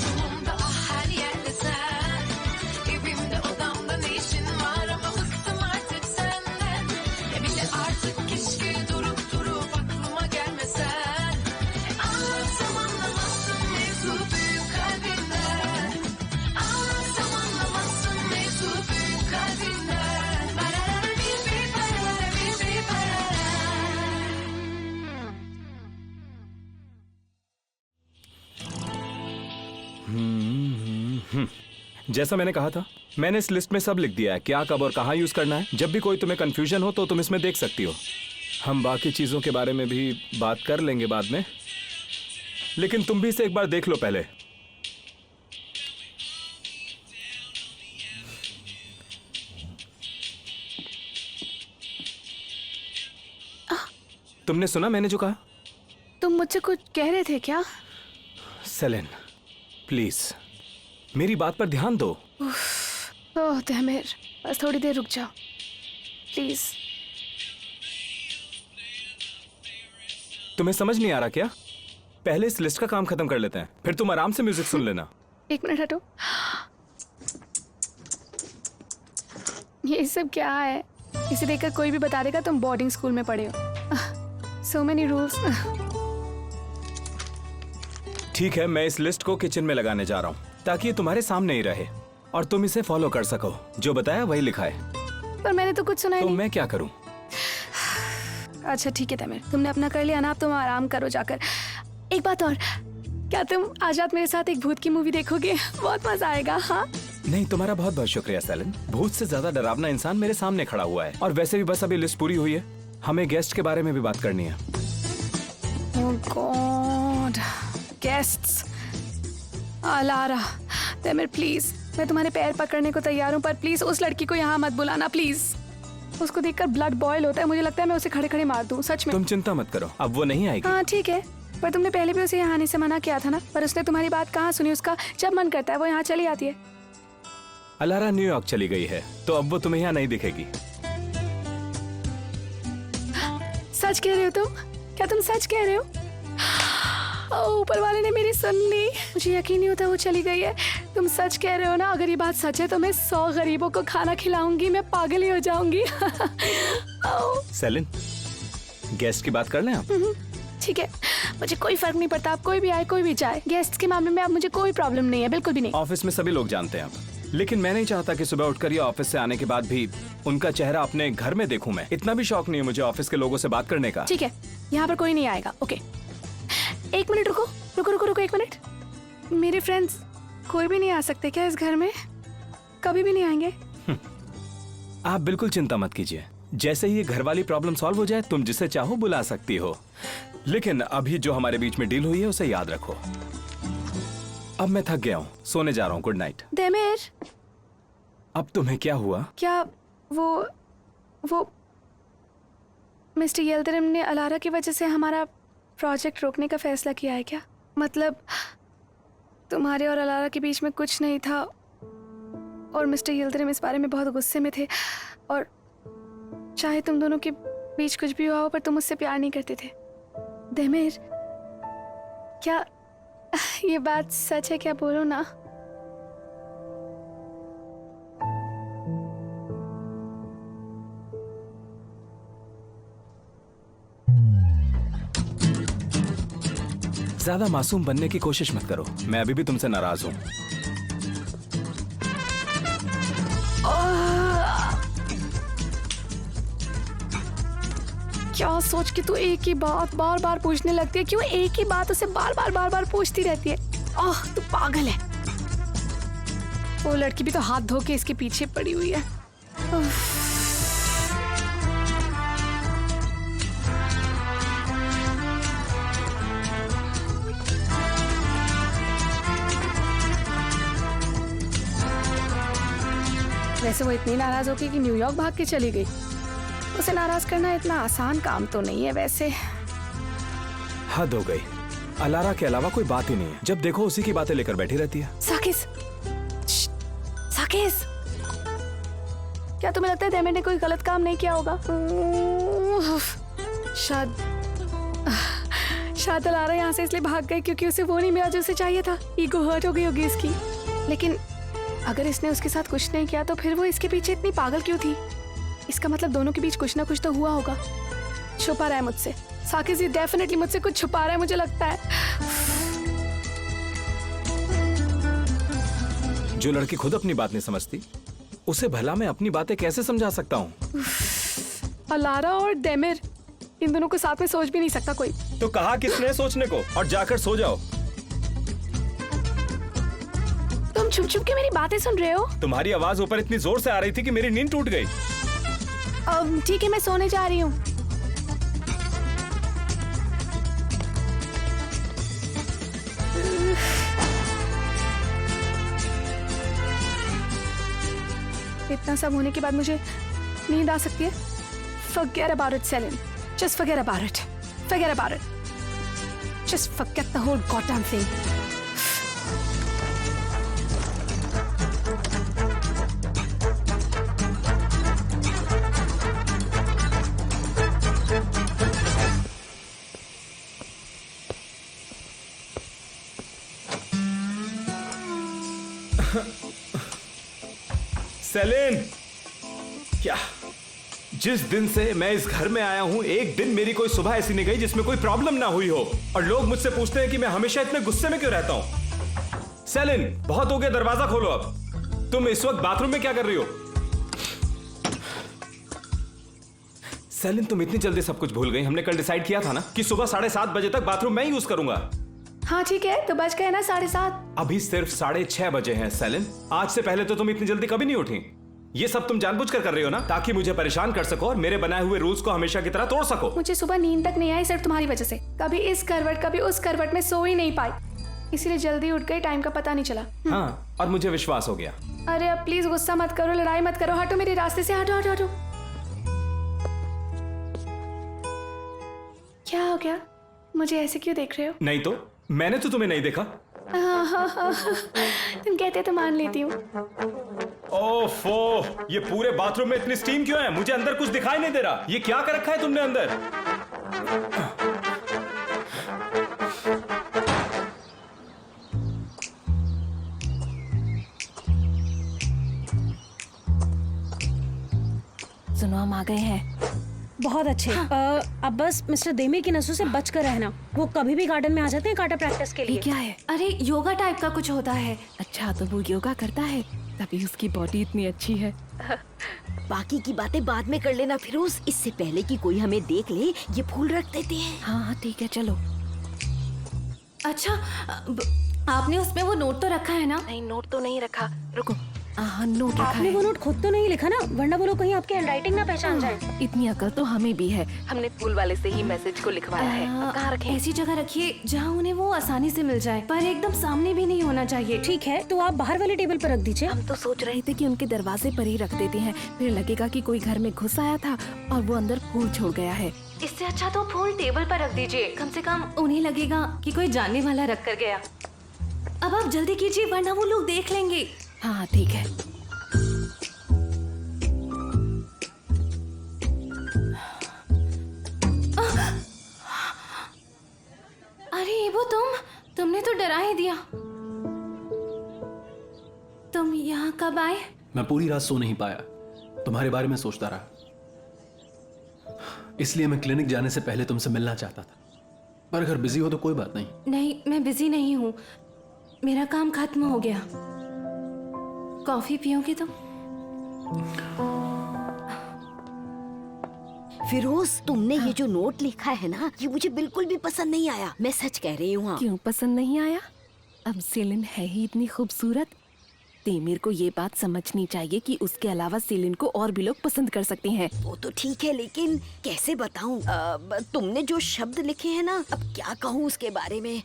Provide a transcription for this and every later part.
Toplumumda ah her yerde sen. Evimde odamda ne işin var ama bıktım artık senden. Bir de artık keşke durup aklıma gelmesen. Anlatsam anlamazsın mevzu büyük kalbinden. Anlatsam anlamazsın mevzu büyük kalbinden. Barara bir barara bir barara. जैसा मैंने कहा था, मैंने इस list में सब लिख दिया है, क्या कब और कहाँ यूज करना है। जब भी कोई तुम्हें कंफ्यूजन हो तो तुम इसमें देख सकती हो। हम बाकी चीजों के बारे में भी बात कर लेंगे बाद में, लेकिन तुम भी इसे एक बार देख लो पहले। तुमने सुना मैंने जो कहा? तुम मुझसे कुछ कह रहे थे क्या? सेलेन, प्लीज मेरी बात पर ध्यान दो। ओह तहमीर, बस थोड़ी देर रुक जाओ प्लीज। तुम्हें समझ नहीं आ रहा क्या? पहले इस लिस्ट का काम खत्म कर लेते हैं, फिर तुम आराम से म्यूजिक सुन लेना। एक मिनट हटो। ये सब क्या है? इसे देखकर कोई भी बता देगा तुम बोर्डिंग स्कूल में पढ़े हो। So many rules. ठीक है, मैं इस लिस्ट को किचन में लगाने जा रहा हूँ ताकि ये तुम्हारे सामने ही रहे और तुम इसे फॉलो कर सको। जो बताया वही लिखा है। पर मैंने तो कुछ सुना ही तो नहीं। मैं क्या करूँ? अच्छा ठीक है तमीर, तुमने अपना कर लिया ना, अब तुम आराम करो जाकर। एक बात और, क्या तुम आज रात मेरे साथ एक भूत की मूवी देखोगे? बहुत मजा आएगा। हाँ नहीं, तुम्हारा बहुत बहुत शुक्रिया सेलेन। भूत से ज्यादा डरावना इंसान मेरे सामने खड़ा हुआ है। और वैसे भी बस अभी लिस्ट पूरी हुई है, हमें गेस्ट के बारे में भी बात करनी है। ओह गॉड, गेस्ट्स। अलारा, तमीर प्लीज, मैं तुम्हारे पैर पकड़ने को तैयार हूँ, पर प्लीज उस लड़की को यहाँ मत बुलाना प्लीज। उसको देखकर ब्लड बॉयल होता है, मुझे लगता है मैं उसे खड़े खड़े मार दूँ, सच में। तुम चिंता मत करो, अब वो नहीं आएगी। हाँ ठीक है, पर तुमने पहले भी उसे यहाँ आने से मना किया था ना, पर उसने तुम्हारी बात कहाँ सुनी। उसका जब मन करता है वो यहाँ चली आती है। अलारा न्यूयॉर्क चली गई है, तो अब वो तुम्हें यहाँ नहीं दिखेगी। सच कह रहे हो तुम? क्या तुम सच कह रहे हो? ऊपर वाले ने मेरी सुन ली। मुझे यकीन नहीं होता वो चली गई है। तुम सच कह रहे हो ना? अगर ये बात सच है तो मैं 100 गरीबों को खाना खिलाऊंगी, मैं पागल ही हो जाऊंगी। सेलिन, गेस्ट की बात कर लें आप? ठीक है, मुझे कोई फर्क नहीं पड़ता, आप कोई भी आए कोई भी जाए। गेस्ट के मामले में अब मुझे कोई प्रॉब्लम नहीं है, बिल्कुल भी नहीं। ऑफिस में सभी लोग जानते हैं अब, लेकिन मैं नहीं चाहता कि सुबह उठकर या ऑफिस से आने के बाद भी उनका चेहरा अपने घर में देखूं मैं। इतना भी शौक नहीं है मुझे ऑफिस के लोगों से बात करने का। ठीक है, यहाँ पर कोई नहीं आएगा। ओके, एक मिनट रुको रुको रुको रुको, एक मिनट। मेरे फ्रेंड्स कोई भी नहीं आ सकते क्या इस घर में? कभी भी नहीं आएंगे? आप बिल्कुल चिंता मत कीजिए, जैसे ही ये घर वाली प्रॉब्लम सॉल्व हो जाए तुम जिसे चाहो बुला सकती हो। लेकिन अभी जो हमारे बीच में डील हुई है उसे याद रखो। अब मैं थक गया हूँ, सोने जा रहा हूँ। Good night. देमेर, अब तुम्हें क्या हुआ? क्या वो मिस्टर येल्दरिम ने अलारा की वजह से हमारा प्रोजेक्ट रोकने का फैसला किया है क्या? मतलब तुम्हारे और अलारा के बीच में कुछ नहीं था और मिस्टर येल्दरिम इस बारे में बहुत गुस्से में थे, और चाहे तुम दोनों के बीच कुछ भी हुआ हो पर तुम मुझसे प्यार नहीं करते थे। देमेर, क्या ये बात सच है? क्या, बोलो ना। ज्यादा मासूम बनने की कोशिश मत करो, मैं अभी भी तुमसे नाराज हूँ। क्या सोच के तू एक ही बात बार बार पूछने लगती है? क्यों एक ही बात उसे बार बार पूछती रहती है? ओह तू पागल है। वो लड़की भी तो हाथ धो के इसके पीछे पड़ी हुई है। वैसे वो इतनी नाराज होगी कि न्यूयॉर्क भाग के चली गई। उसे नाराज करना इतना आसान काम तो नहीं है वैसे। हद हो गई, अलारा के अलावा कोई बात ही नहीं है। जब देखो उसी की बातें लेकर बैठी रहती है। साकिस, साकिस, क्या तुम्हें लगता है देमेर ने कोई गलत काम नहीं किया होगा? शायद अलारा यहाँ से इसलिए भाग गई क्योंकि उसे वो नहीं मिला जो उसे चाहिए था। ईगो हर्ट हो गई होगी इसकी। लेकिन अगर इसने उसके साथ कुछ नहीं किया तो फिर वो इसके पीछे इतनी पागल क्यों थी? इसका मतलब दोनों के बीच कुछ ना कुछ तो हुआ होगा। छुपा रहा है मुझसे। साकिब ये डेफिनेटली मुझसे कुछ छुपा रहा है, मुझे लगता है। जो लड़की खुद अपनी बात नहीं समझती उसे भला मैं अपनी बातें कैसे समझा सकता हूँ? अलारा और डेमिर, इन दोनों को साथ में सोच भी नहीं सकता कोई। तो कहा किसने सोचने को? और जाकर सो जाओ। तुम छुप छुप के मेरी बातें सुन रहे हो? तुम्हारी आवाज ऊपर इतनी जोर से आ रही थी कि मेरी नींद टूट गई। ठीक है, मैं सोने जा रही हूँ। इतना सब होने के बाद मुझे नींद आ सकती है? Forget about it, Selin. Just forget about it. Forget about it. Just forget the whole goddamn thing. Celine, क्या जिस दिन से मैं इस घर में आया हूं एक दिन मेरी कोई सुबह ऐसी नहीं गई जिसमें कोई प्रॉब्लम ना हुई हो। और लोग मुझसे पूछते हैं कि मैं हमेशा इतने गुस्से में क्यों रहता हूं। सेलिन, बहुत हो गया, दरवाजा खोलो अब। तुम इस वक्त बाथरूम में क्या कर रही हो? सेलिन, तुम इतनी जल्दी सब कुछ भूल गई। हमने कल डिसाइड किया था ना कि सुबह 7:30 बजे तक बाथरूम मैं ही यूज करूंगा। हाँ ठीक है, तो बज गए ना 7:30। अभी सिर्फ 6:30 बजे हैं सेलिन। आज से पहले तो तुम इतनी जल्दी कभी नहीं उठी। ये सब तुम जानबूझकर कर रही हो ना, ताकि मुझे परेशान कर सको और मेरे बनाए हुए रूल्स को हमेशा की तरह तोड़ सको। मुझे सुबह नींद तक नहीं आई सिर्फ तुम्हारी वजह से। कभी इस करवट कभी उस करवट में सो ही नहीं पाई, इसीलिए जल्दी उठ गई, टाइम का पता नहीं चला। हाँ, और मुझे विश्वास हो गया। अरे अब प्लीज गुस्सा मत करो, लड़ाई मत करो, हटो मेरे रास्ते से, हटो हटो हटो। क्या हो गया? मुझे ऐसे क्यों देख रहे हो? नहीं तो मैंने तो तुम्हें नहीं देखा। तुम कहते तो मान लेती हूँ। ओफो, ये पूरे बाथरूम में इतनी स्टीम क्यों है? मुझे अंदर कुछ दिखाई नहीं दे रहा। ये क्या कर रखा है तुमने अंदर? सुनो, हम आ गए हैं। बहुत अच्छे। अब बस मिस्टर देमी की नसों से बच कर रहना। वो कभी भी गार्डन में आ जाते हैं काटा प्रैक्टिस के लिए। ये क्या है? अरे योगा टाइप का कुछ होता है। अच्छा, तो वो योगा करता है, तभी उसकी बॉडी इतनी अच्छी है। बाकी की बातें बाद में कर लेना फिरोज, इससे पहले कि कोई हमें देख ले ये फूल रख देते हैं। हाँ ठीक है, चलो। अच्छा, आपने उसमें वो नोट तो रखा है ना? नहीं, नोट तो नहीं रखा। रुको, हाँ नोट रखा आपने है। वो नोट खुद तो नहीं लिखा ना, वरना वो लोग कहीं आपके हैंडराइटिंग ना पहचान जाए। इतनी अकल तो हमें भी है। हमने फूल वाले से ही मैसेज को लिखवाया है। अब कहाँ रखें? ऐसी जगह रखिए जहाँ उन्हें वो आसानी से मिल जाए, पर एकदम सामने भी नहीं होना चाहिए। ठीक है, तो आप बाहर वाले टेबल पर रख दीजिए। हम तो सोच रहे थे कि उनके दरवाजे पर ही रख देते हैं, फिर लगेगा कि कोई घर में घुस आया था और वो अंदर फूल छोड़ गया है। इससे अच्छा तो फूल टेबल पर रख दीजिए, कम से कम उन्हें लगेगा कि कोई जानने वाला रख कर गया। अब आप जल्दी कीजिए वरना वो लोग देख लेंगे। हाँ ठीक है। अरे वो तुमने तो डरा ही दिया। तुम यहाँ कब आए? मैं पूरी रात सो नहीं पाया, तुम्हारे बारे में सोचता रहा, इसलिए मैं क्लिनिक जाने से पहले तुमसे मिलना चाहता था। पर अगर बिजी हो तो कोई बात नहीं। नहीं, मैं बिजी नहीं हूँ, मेरा काम खत्म हो गया। कॉफी पियोगे तुम? फिरोज, तुमने ये जो नोट लिखा है ना, ये मुझे बिल्कुल भी पसंद नहीं आया। मैं सच कह रही हूँ। क्यों पसंद नहीं आया? अब सेलिन है ही इतनी खूबसूरत। तेमिर को ये बात समझनी चाहिए कि उसके अलावा सेलिन को और भी लोग पसंद कर सकते हैं। वो तो ठीक है, लेकिन कैसे बताऊं? तुमने जो शब्द लिखे हैं ना, अब क्या कहूँ उसके बारे में,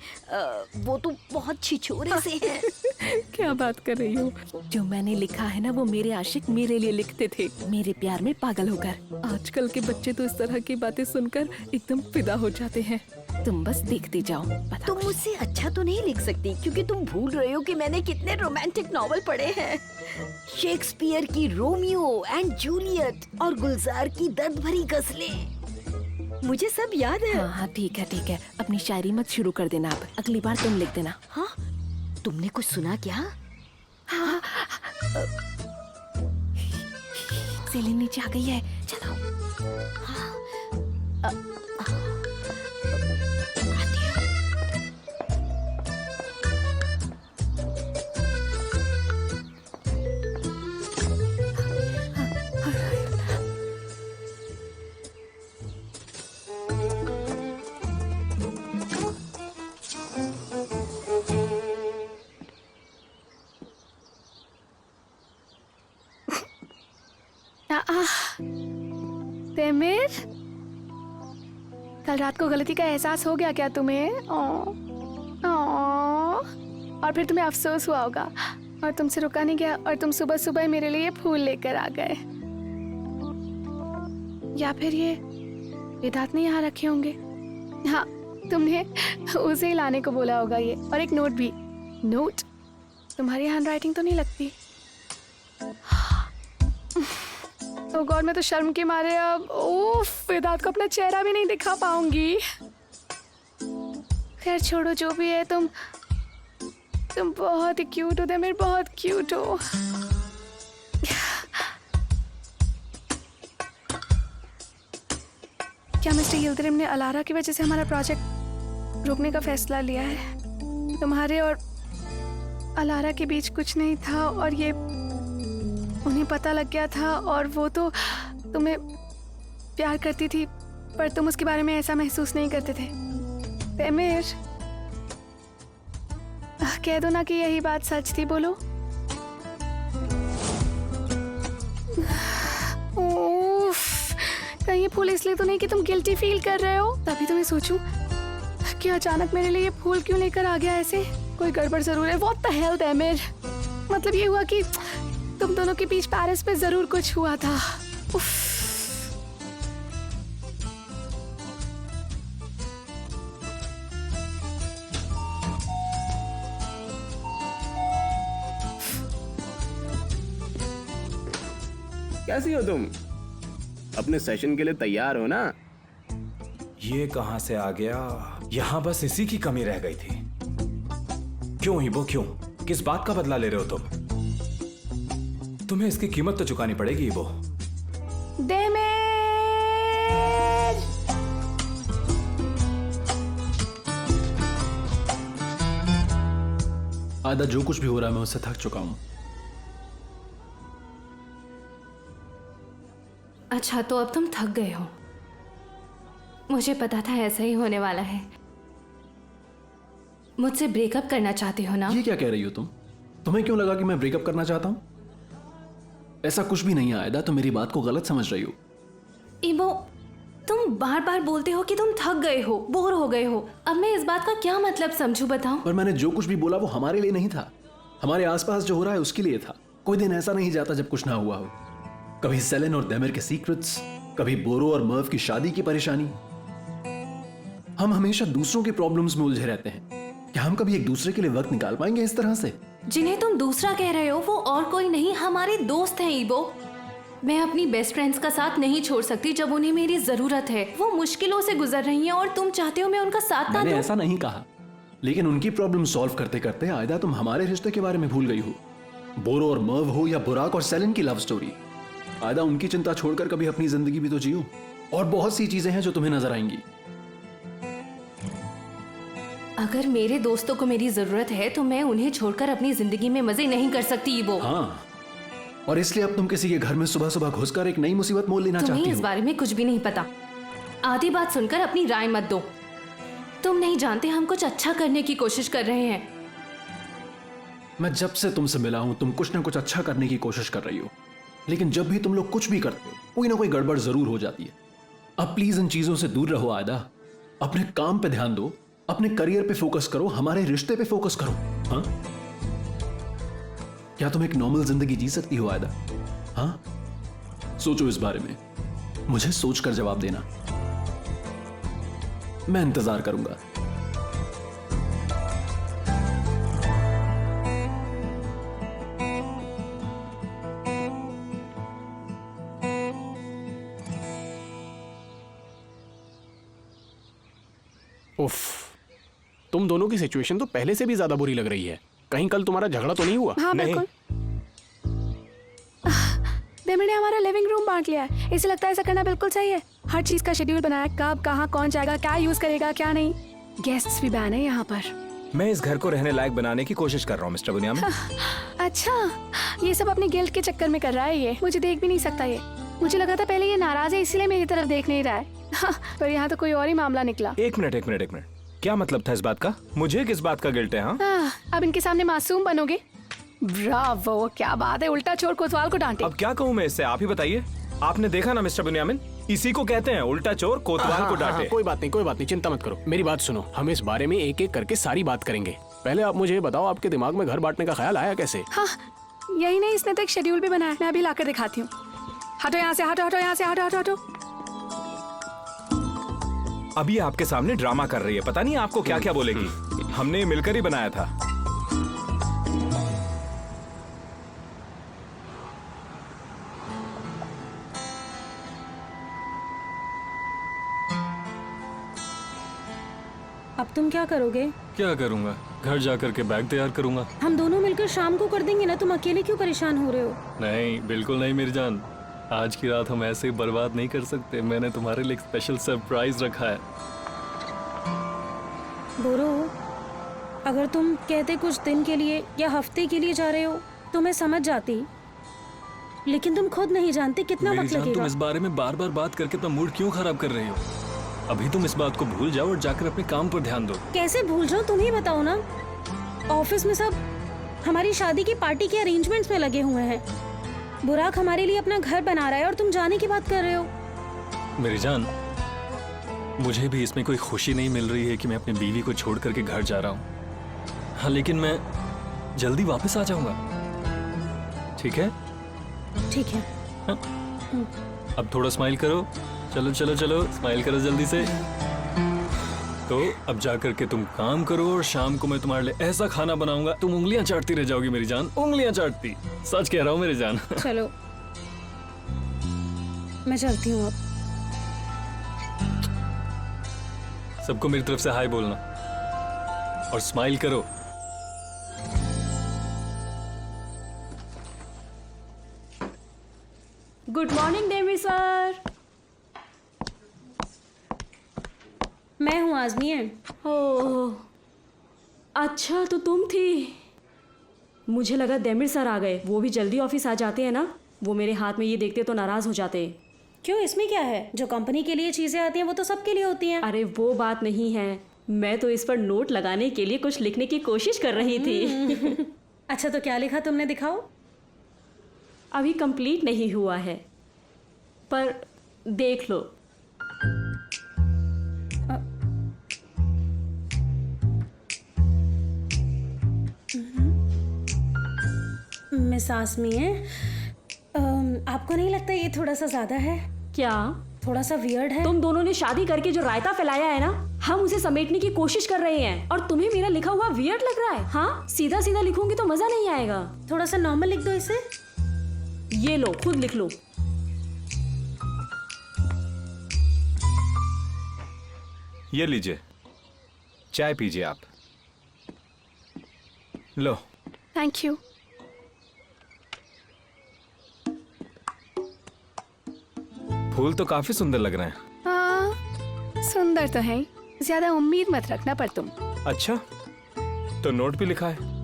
वो तो बहुत छिछोरे से हैं। क्या बात कर रही हो? जो मैंने लिखा है ना, वो मेरे आशिक मेरे लिए लिखते थे, मेरे प्यार में पागल होकर। आजकल के बच्चे तो इस तरह की बातें सुनकर एकदम फिदा हो जाते हैं। तुम बस देखती जाओ। तुम मुझसे अच्छा तो नहीं लिख सकती, क्योंकि तुम भूल रहे हो कि मैंने कितने रोमांटिक नॉवल पढ़े हैं। शेक्सपियर की रोमियो एंड जूलियट और गुलजार की दर्द भरी गजलें। मुझे सब याद है। हाँ हाँ ठीक है अपनी शायरी मत शुरू कर देना अब, अगली बार तुम लिख देना। हाँ, तुमने कुछ सुना क्या? सेलिन नीचे आ गई है, चलो। तेमिर, कल रात को गलती का एहसास हो गया क्या तुम्हें? और फिर तुम्हें अफसोस हुआ होगा और तुमसे रुका नहीं गया और तुम सुबह सुबह मेरे लिए फूल लेकर आ गए। या फिर ये वेदांत ने यहाँ रखे होंगे। हाँ, तुमने उसे ही लाने को बोला होगा ये, और एक नोट भी। नोट? तुम्हारी हैंडराइटिंग तो नहीं लगती। ओ गॉड, मैं तो शर्म के मारे अब वेदांत को अपना चेहरा भी नहीं दिखा पाऊंगी। खैर छोड़ो, जो भी है, तुम बहुत ही क्यूट हो तेमिर, बहुत क्यूट हो। क्या मिस्टर यिल्दिरिम ने अलारा की वजह से हमारा प्रोजेक्ट रोकने का फैसला लिया है? तुम्हारे और अलारा के बीच कुछ नहीं था और ये उन्हें पता लग गया था, और वो तो तुम्हें प्यार करती थी पर तुम उसके बारे में ऐसा महसूस नहीं करते थे। तेमिर, कह दो ना कि यही बात सच थी, बोलो। कहीं ये फूल इसलिए तो नहीं कि तुम गिल्टी फील कर रहे हो? तभी तो मैं सोचूं कि अचानक मेरे लिए ये फूल क्यों लेकर आ गया ऐसे। कोई गड़बड़ जरूर है। व्हाट द हेल तेमिर, मतलब ये हुआ कि तुम दोनों के बीच पेरिस में जरूर कुछ हुआ था। उफ। कैसी हो तुम? अपने सेशन के लिए तैयार हो ना? ये कहां से आ गया? यहां बस इसी की कमी रह गई थी। क्यों ईबो, क्यों? किस बात का बदला ले रहे हो तुम? तुम्हें इसकी कीमत तो चुकानी पड़ेगी ईबो। तेमिर! आधा जो कुछ भी हो रहा है मैं उससे थक चुका हूं। अच्छा, तो अब तुम थक गए हो। मुझे पता था ऐसा ही होने वाला है। मुझसे ब्रेकअप करना चाहते हो ना? ये क्या कह रही हो तुम? तुम्हें क्यों लगा कि मैं ब्रेकअप करना चाहता हूं? ऐसा कुछ भी नहीं है आयदा, तुम मेरी बात को गलत समझ रही हो। इबो, तुम बार बार बोलते हो कि तुम थक गए हो, बोर हो गए हो। अब मैं इस बात का क्या मतलब समझूं, बताओ? पर मैंने जो कुछ भी बोला वो हमारे लिए नहीं था, हमारे आसपास जो हो रहा है उसके लिए था। कोई दिन ऐसा नहीं जाता जब कुछ ना हुआ हो। कभी सेलेन और डेमिर के सीक्रेट्स, कभी बोरो और मर्व की शादी की परेशानी। हम हमेशा दूसरों की प्रॉब्लम्स में उलझे रहते हैं। क्या हम कभी एक दूसरे के लिए वक्त निकाल पाएंगे इस तरह से? जिन्हें तुम दूसरा कह रहे हो वो और कोई नहीं, हमारे दोस्त हैं इबो। मैं अपनी बेस्ट फ्रेंड्स का साथ नहीं छोड़ सकती जब उन्हें मेरी जरूरत है। वो मुश्किलों से गुजर रही हैं और तुम चाहते हो मैं उनका साथ ना मैंने दूं। ऐसा नहीं कहा, लेकिन उनकी प्रॉब्लम सॉल्व करते करते आयदा तुम हमारे रिश्ते के बारे में भूल गई हो। बोरो और मर्व हो या बुराक और सेलेन की लव स्टोरी, आयदा उनकी चिंता छोड़कर कभी अपनी जिंदगी भी तो जियो। और बहुत सी चीजें हैं जो तुम्हें नजर आएंगी। अगर मेरे दोस्तों को मेरी जरूरत है तो मैं उन्हें छोड़कर अपनी जिंदगी में मजे नहीं कर सकती इबो। हाँ, और इसलिए अब तुम किसी के घर में सुबह सुबह घुसकर एक नई मुसीबत मोल लेना तुम्हें चाहती इस हो। बारे में कुछ भी नहीं पता। आधी बात सुनकर अपनी राय मत दो। तुम नहीं जानते हम कुछ अच्छा करने की कोशिश कर रहे हैं। मैं जब से तुमसे मिला हूं तुम कुछ ना कुछ अच्छा करने की कोशिश कर रही हो, लेकिन जब भी तुम लोग कुछ भी करते हो कोई ना कोई गड़बड़ जरूर हो जाती है। अब प्लीज इन चीजों से दूर रहो आयदा। अपने काम पे ध्यान दो, अपने करियर पे फोकस करो, हमारे रिश्ते पे फोकस करो। हाँ, क्या तुम एक नॉर्मल जिंदगी जी सकती हो आयदा? हाँ, सोचो इस बारे में, मुझे सोचकर जवाब देना। मैं इंतजार करूंगा। उफ, तुम दोनों की सिचुएशन तो पहले से भी ज्यादा बुरी लग रही है। कहीं कल तुम्हारा झगड़ा तो नहीं हुआ? हाँ नहीं। बिल्कुल। डेमिड ने हमारा लिविंग रूम बांट लिया है। इसे लगता है ऐसा करना बिल्कुल सही है। हर चीज का शेड्यूल बनाया, कब कहाँ कौन जाएगा, क्या यूज करेगा क्या नहीं। गेस्ट्स भी बैन है यहाँ पर। मैं इस घर को रहने लायक बनाने की कोशिश कर रहा हूँ मिस्टर बुनियामिन। अच्छा, ये सब अपने गिल्ट के चक्कर में कर रहा है। ये मुझे देख भी नहीं सकता। ये मुझे लगा था पहले ये नाराज है इसीलिए मेरी तरफ देख नहीं रहा है। पर यहाँ तो कोई और ही मामला निकला। एक मिनट, क्या मतलब था इस बात का? मुझे किस बात का गिल्ट है? हाँ, अब इनके सामने मासूम बनोगे? ब्रावो, क्या बात है, उल्टा चोर कोतवाल को डांटे। अब क्या कहूँ मैं इससे, आप ही बताइए। आपने देखा ना मिस्टर बुनियामिन, इसी को कहते हैं उल्टा चोर कोतवाल को डांटे। कोई बात नहीं, चिंता मत करो। मेरी बात सुनो, हम इस बारे में एक एक करके सारी बात करेंगे। पहले आप मुझे बताओ, आपके दिमाग में घर बांटने का ख्याल आया कैसे? हाँ, यही नहीं, इसने तो एक शेड्यूल भी बनाया। मैं अभी लाकर दिखाती हूँ। हटो यहाँ से, हटो यहाँ से, हटो। अभी आपके सामने ड्रामा कर रही है, पता नहीं आपको क्या क्या बोलेगी। हमने मिलकर ही बनाया था। अब तुम क्या करोगे? क्या करूंगा? घर जाकर के बैग तैयार करूंगा। हम दोनों मिलकर शाम को कर देंगे ना, तुम अकेले क्यों परेशान हो रहे हो? नहीं, बिल्कुल नहीं मेरी जान। आज की रात हम ऐसे ही बर्बाद नहीं कर सकते। मैंने तुम्हारे लिए एक स्पेशल सरप्राइज रखा है। बोरो, अगर तुम कहते कुछ दिन के लिए या हफ्ते के लिए जा रहे हो तो मैं समझ जाती, लेकिन तुम खुद नहीं जानते कितना मेरी वक्त जान, तुम लगेगा। इस बारे में बार बार बात करके अपना मूड क्यों खराब कर रही हो? अभी तुम इस बात को भूल जाओ और जाकर अपने काम पर ध्यान दो। कैसे भूल जाऊं, तुम ही बताओ ना। ऑफिस में सब हमारी शादी की पार्टी के अरेंजमेंट्स में लगे हुए हैं। बुराक हमारे लिए अपना घर बना रहा है और तुम जाने की बात कर रहे हो। मेरी जान, मुझे भी इसमें कोई खुशी नहीं मिल रही है कि मैं अपनी बीवी को छोड़ करके घर जा रहा हूँ। हाँ, लेकिन मैं जल्दी वापस आ जाऊंगा। ठीक है? ठीक है। हाँ? अब थोड़ा स्माइल करो। चलो स्माइल करो जल्दी से। तो अब जाकर के तुम काम करो और शाम को मैं तुम्हारे लिए ऐसा खाना बनाऊंगा, तुम उंगलियां चाटती रह जाओगी मेरी जान, उंगलियां चाटती। सच कह रहा हूँ मेरी जान। चलो, मैं चलती हूँ अब। सबको मेरी तरफ से हाय बोलना और स्माइल करो। Good morning Demi sir. मैं हूँ आजमी। ओह, अच्छा तो तुम थी। मुझे लगा देमिर सर आ गए। वो भी जल्दी ऑफिस आ जाते हैं ना। वो मेरे हाथ में ये देखते तो नाराज हो जाते। क्यों, इसमें क्या है? जो कंपनी के लिए चीजें आती हैं वो तो सबके लिए होती हैं। अरे वो बात नहीं है, मैं तो इस पर नोट लगाने के लिए कुछ लिखने की कोशिश कर रही थी। अच्छा, तो क्या लिखा तुमने, दिखाओ। अभी कंप्लीट नहीं हुआ है, पर देख लो। मिस आसमी है, आपको नहीं लगता ये थोड़ा सा ज्यादा है? क्या? थोड़ा सा वियर्ड है। तुम दोनों ने शादी करके जो रायता फैलाया है ना, हम उसे समेटने की कोशिश कर रहे हैं और तुम्हें मेरा लिखा हुआ वियर्ड लग रहा है। हाँ, सीधा सीधा लिखूंगी तो मजा नहीं आएगा। थोड़ा सा नॉर्मल लिख दो इसे। ये लो, खुद लिख लो। ये लीजिए, चाय पीजिए आप। लो। Thank you. फूल तो काफी सुंदर लग रहे हैं। हाँ, सुंदर तो है ही। ज्यादा उम्मीद मत रखना पर तुम। अच्छा, तो नोट भी लिखा है।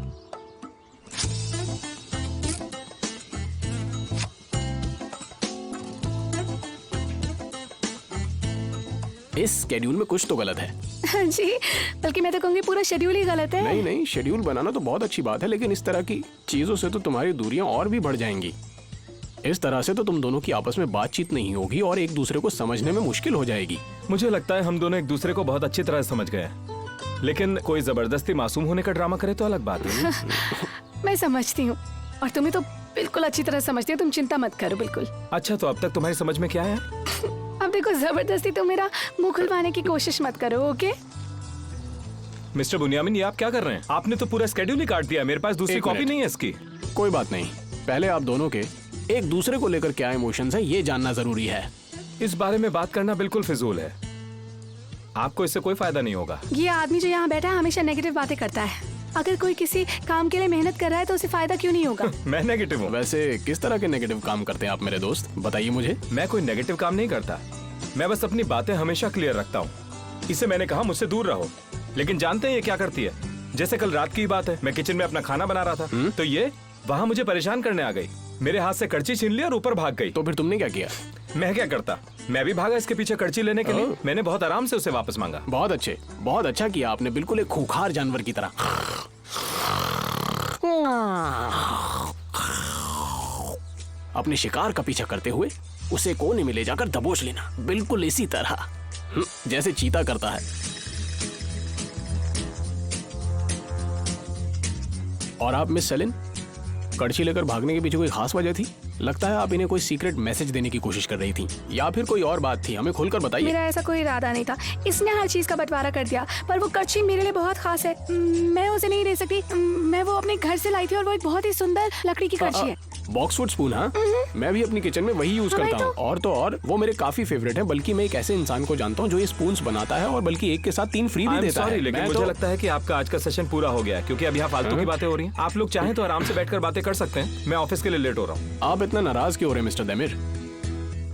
इस शेड्यूल में कुछ तो गलत है। जी, बल्कि मैं तो कहूँगी पूरा शेड्यूल ही गलत है। नहीं, शेड्यूल बनाना तो बहुत अच्छी बात है, लेकिन इस तरह की चीजों से तो तुम्हारी दूरियां और भी बढ़ जाएंगी। इस तरह से तो तुम दोनों की आपस में बातचीत नहीं होगी और एक दूसरे को समझने में मुश्किल हो जाएगी। मुझे लगता है हम दोनों एक दूसरे को बहुत अच्छी तरह से समझ गए हैं, लेकिन कोई जबरदस्ती मासूम होने का ड्रामा करे तो अलग बात है। मैं समझती हूँ और तुम्हें तो बिल्कुल अच्छी तरह समझती हो, तुम चिंता मत करो बिल्कुल। अच्छा, तो अब तक तुम्हारी समझ में क्या है? अब देखो, जबरदस्ती तुम मेरा मुंह खुलवाने की कोशिश मत करो, ओके? मिस्टर बुनियामिन, ये आप क्या कर रहे हैं? आपने तो पूरा स्केड्यूल ही काट दिया। मेरे पास दूसरी कॉपी नहीं है इसकी। कोई बात नहीं, पहले आप दोनों के एक दूसरे को लेकर क्या इमोशंस है ये जानना जरूरी है। इस बारे में बात करना बिल्कुल फिजूल है। आपको इससे कोई फायदा नहीं होगा। ये आदमी जो यहाँ बैठा है हमेशा नेगेटिव बातें करता है। अगर कोई किसी काम के लिए मेहनत कर रहा है तो उसे फायदा क्यों नहीं होगा? मैं नेगेटिव हूँ? वैसे किस तरह के नेगेटिव काम करते हैं आप मेरे दोस्त, बताइए मुझे। मैं कोई नेगेटिव काम नहीं करता, मैं बस अपनी बातें हमेशा क्लियर रखता हूँ। इसे मैंने कहा मुझसे दूर रहो, लेकिन जानते हैं ये क्या करती है? जैसे कल रात की बात है, मैं किचन में अपना खाना बना रहा था तो ये वहाँ मुझे परेशान करने आ गई, मेरे हाथ से कड़ची छीन ली और ऊपर भाग गई। तो फिर तुमने क्या किया? मैं क्या करता, मैं भी भागा इसके पीछे कड़ची लेने के लिए। मैंने बहुत आराम से उसे वापस मांगा। बहुत अच्छा किया आपने, बिल्कुल एक खूंखार जानवर की तरह। अपने शिकार का पीछा करते हुए उसे कोने में ले जाकर दबोच लेना, बिल्कुल इसी तरह जैसे चीता करता है। और आप मिस सेलिन, कड़छी लेकर भागने के पीछे कोई खास वजह थी? लगता है आप इन्हें कोई सीक्रेट मैसेज देने की कोशिश कर रही थी, या फिर कोई और बात थी? हमें खुलकर बताइए। मेरा ऐसा कोई इरादा नहीं था, इसने हर चीज का बंटवारा कर दिया। पर वो कड़छी मेरे लिए बहुत खास है, मैं उसे नहीं दे सकती। मैं वो अपने घर से लाई थी और वो एक बहुत ही सुंदर लकड़ी की कड़छी है। Boxwood spoon? हाँ, मैं भी अपनी किचन में वही यूज करता हूँ। और तो और वो मेरे काफी फेवरेट है। बल्कि मैं एक ऐसे इंसान को जानता हूँ जो ये स्पून्स बनाता है और बल्कि एक के साथ 3 फ्री भी देता है। लेकिन मुझे लगता है कि आपका आज का सेशन पूरा हो गया है, क्योंकि अब यहाँ फालतू की बातें हो रही हैं। आप लोग चाहें तो आराम से बैठकर बातें कर सकते हैं। मैं ऑफिस के लिए लेट हो रहा हूँ। आप इतना नाराज क्यों हो रहे हैं मिस्टर देमिर?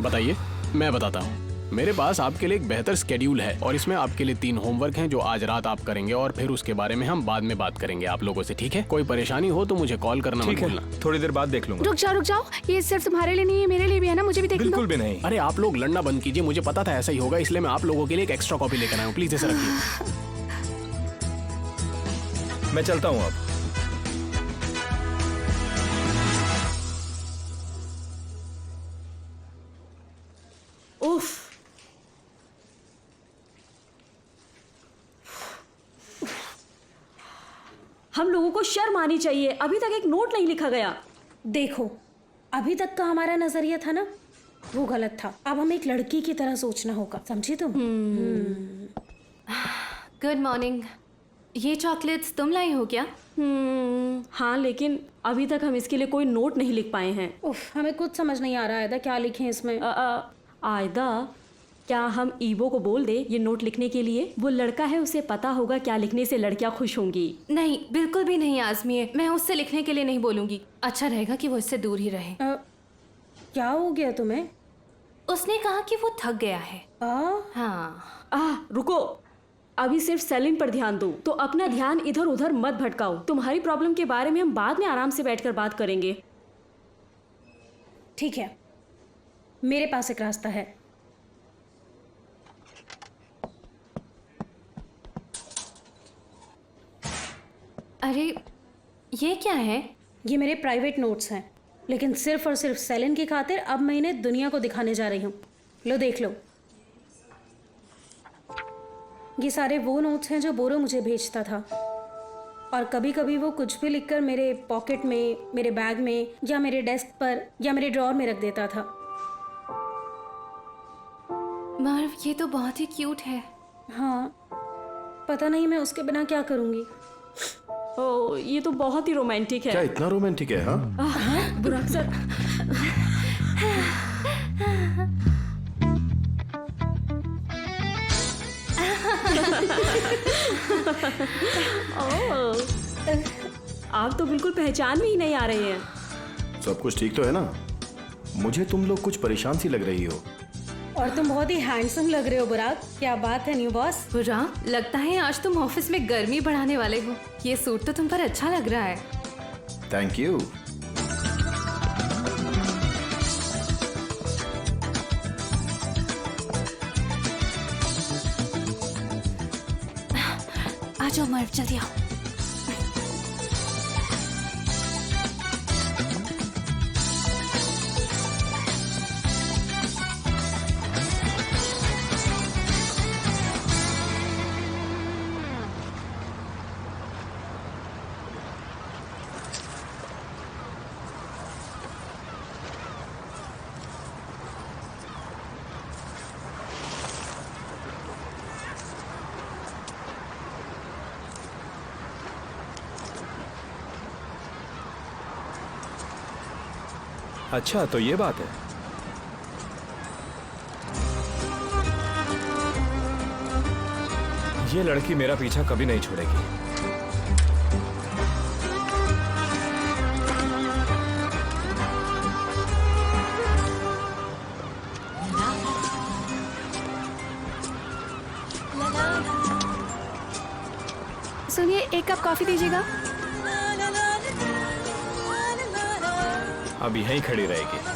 बताइए, मैं बताता हूँ। मेरे पास आपके लिए एक बेहतर स्केड्यूल है और इसमें आपके लिए 3 होमवर्क हैं जो आज रात आप करेंगे और फिर उसके बारे में हम बाद में बात करेंगे आप लोगों से, ठीक है? कोई परेशानी हो तो मुझे कॉल करना मत भूलना। थोड़ी देर बाद देख लूंगा। रुक जाओ, ये सिर्फ तुम्हारे लिए नहीं है, मेरे लिए भी है ना, मुझे भी देखने दो। बिल्कुल भी नहीं। अरे आप लोग लड़ना बंद कीजिए, मुझे पता था ऐसा ही होगा, इसलिए मैं आप लोगों के लिए एक एक्स्ट्रा कॉपी लेकर आया हूँ। प्लीज इसे रखिए। मैं चलता हूँ अब। उफ, हम लोगों को शर्म आनी चाहिए, अभी तक एक नोट नहीं लिखा गया। देखो, अभी तक का हमारा नजरिया था ना, वो गलत था। अब हमें एक लड़की की तरह सोचना होगा, समझी तुम? Good morning. ये चॉकलेट्स तुम लाई हो क्या? हाँ, लेकिन अभी तक हम इसके लिए कोई नोट नहीं लिख पाए हैं। उफ, हमें कुछ समझ नहीं आ रहा आयदा, क्या लिखें इसमें? आयदा, क्या हम ईबो को बोल दे ये नोट लिखने के लिए? वो लड़का है, उसे पता होगा क्या लिखने से लड़कियां खुश होंगी। नहीं, बिल्कुल भी नहीं आजमिए, मैं उससे लिखने के लिए नहीं बोलूंगी। अच्छा रहेगा कि वो इससे दूर ही रहे। क्या हो गया तुम्हें? उसने कहा कि वो थक गया है। हाँ। रुको, अभी सिर्फ सेलिन पर ध्यान दो, तो अपना ध्यान इधर उधर मत भटकाओ। तुम्हारी प्रॉब्लम के बारे में हम बाद में आराम से बैठकर बात करेंगे, ठीक है? मेरे पास एक रास्ता है। अरे ये क्या है? ये मेरे प्राइवेट नोट्स हैं, लेकिन सिर्फ और सिर्फ सेलिन की खातिर अब मैं इन्हें दुनिया को दिखाने जा रही हूँ। लो, देख लो। ये सारे वो नोट्स हैं जो बोरो मुझे भेजता था, और कभी कभी वो कुछ भी लिखकर मेरे पॉकेट में, मेरे बैग में, या मेरे डेस्क पर, या मेरे ड्रॉर में रख देता था। मार्व, ये तो बहुत ही क्यूट है। हाँ, पता नहीं मैं उसके बिना क्या करूँगी। ओह, ये तो बहुत ही रोमांटिक है। क्या इतना रोमांटिक है? हाँ, बुराक सर। आप तो बिल्कुल पहचान में ही नहीं आ रहे हैं। सब कुछ ठीक तो है ना? मुझे तुम लोग कुछ परेशान सी लग रही हो। और तुम बहुत ही हैंडसम लग रहे हो बुराक। क्या बात है न्यू बॉस? बुराक, लगता है आज तुम ऑफिस में गर्मी बढ़ाने वाले हो। ये सूट तो तुम पर अच्छा लग रहा है। Thank you. आ जाओ मर्व, जल्दी आओ। अच्छा, तो ये बात है। ये लड़की मेरा पीछा कभी नहीं छोड़ेगी। सुनिए, एक कप कॉफी दीजिएगा। अब यहीं खड़ी रहेगी।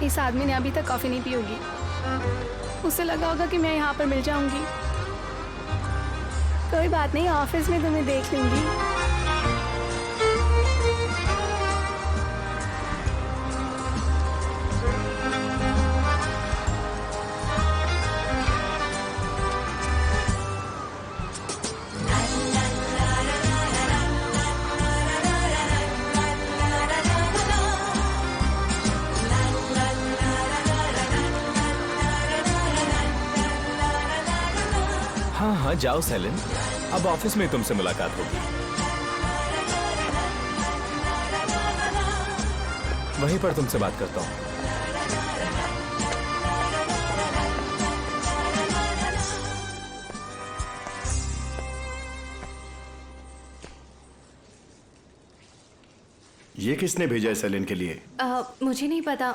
इस आदमी ने अभी तक कॉफी नहीं पी होगी। उसे लगा होगा कि मैं यहाँ पर मिल जाऊंगी। कोई बात नहीं, ऑफिस में तुम्हें देख लूंगी। हाँ हाँ, जाओ सेलिन, अब ऑफिस में तुमसे मुलाकात होगी। वहीं पर तुमसे बात करता हूँ। ये किसने भेजा है सेलिन के लिए? मुझे नहीं पता,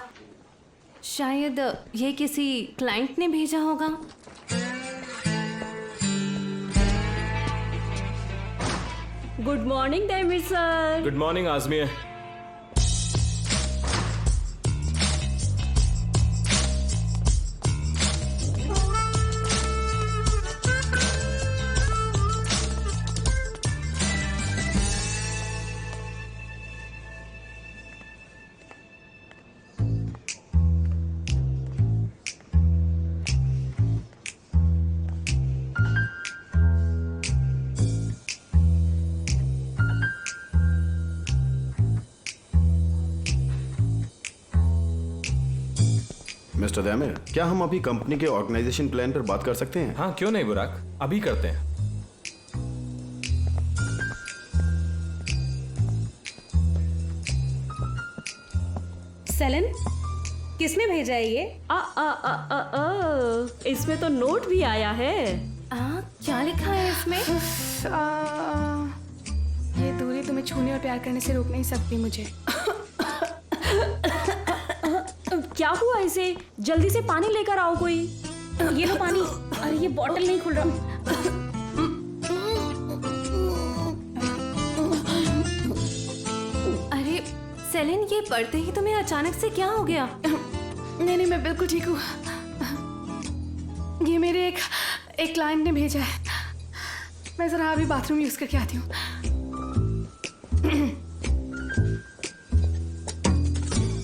शायद ये किसी क्लाइंट ने भेजा होगा। Good morning Demir sir. Good morning Azmi. Mister Demir, क्या हम अभी कंपनी के ऑर्गेनाइजेशन प्लान पर बात कर सकते हैं? हाँ, क्यों नहीं बुराक, अभी करते हैं। सेलिन, किसने भेजा है ये? इसमें तो नोट भी आया है। क्या लिखा है इसमें? ये दूरी तुम्हें छूने और प्यार करने से रोक नहीं सकती मुझे। क्या हुआ इसे? जल्दी से पानी लेकर आओ कोई। ये लो पानी। अरे ये बॉटल नहीं खुल रहा। अरे सेलिन, ये पढ़ते ही तुम्हें अचानक से क्या हो गया? नहीं, मैं बिल्कुल ठीक हूँ। ये मेरे एक क्लाइंट ने भेजा है। मैं जरा अभी बाथरूम यूज करके आती हूँ।